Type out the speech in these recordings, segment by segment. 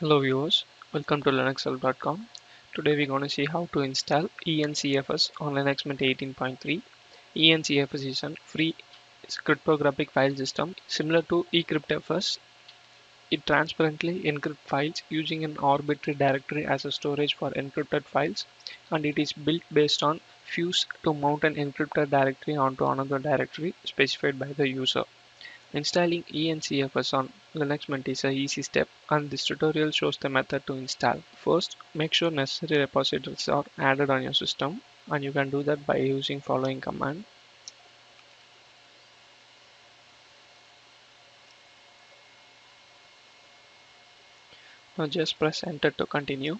Hello viewers, welcome to linuxhelp.com. Today we're going to see how to install EncFS on Linux Mint 18.3. EncFS is a free cryptographic file system similar to eCryptfs. It transparently encrypts files using an arbitrary directory as a storage for encrypted files, and it is built based on fuse to mount an encrypted directory onto another directory specified by the user. Installing EncFS on Linux Mint is a easy step, and this tutorial shows the method to install. First, make sure necessary repositories are added on your system, and you can do that by using following command. Now just press enter to continue.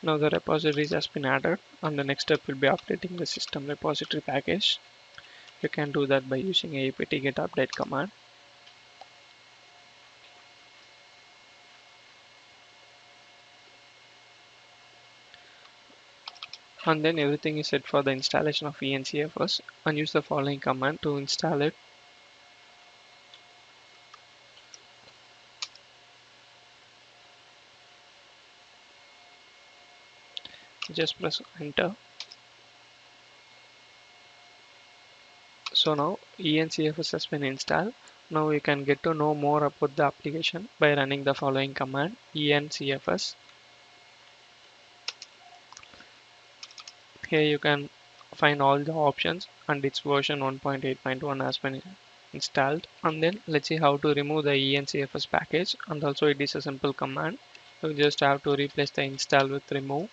Now the repositories has been added, and the next step will be updating the system repository package. You can do that by using apt-get update command. And then everything is set for the installation of EncFS, and use the following command to install it. Just press enter. So now EncFS has been installed. Now you can get to know more about the application by running the following command EncFS. Here you can find all the options, and its version 1.8.1 has been installed. And then let's see how to remove the EncFS package, and also it is a simple command. You just have to replace the install with remove.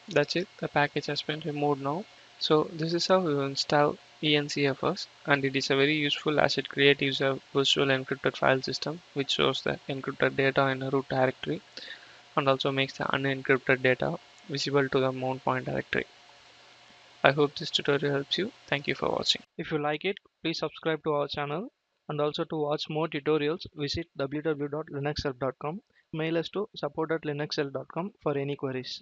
That's it, the package has been removed now. So this is how you install EncFS, and it is a very useful as it creates a virtual encrypted file system which shows the encrypted data in a root directory and also makes the unencrypted data visible to the mount point directory. I hope this tutorial helps you. Thank you for watching. If you like it, please subscribe to our channel, and also to watch more tutorials visit www.linuxhelp.com. Mail us to support@linuxhelp.com for any queries.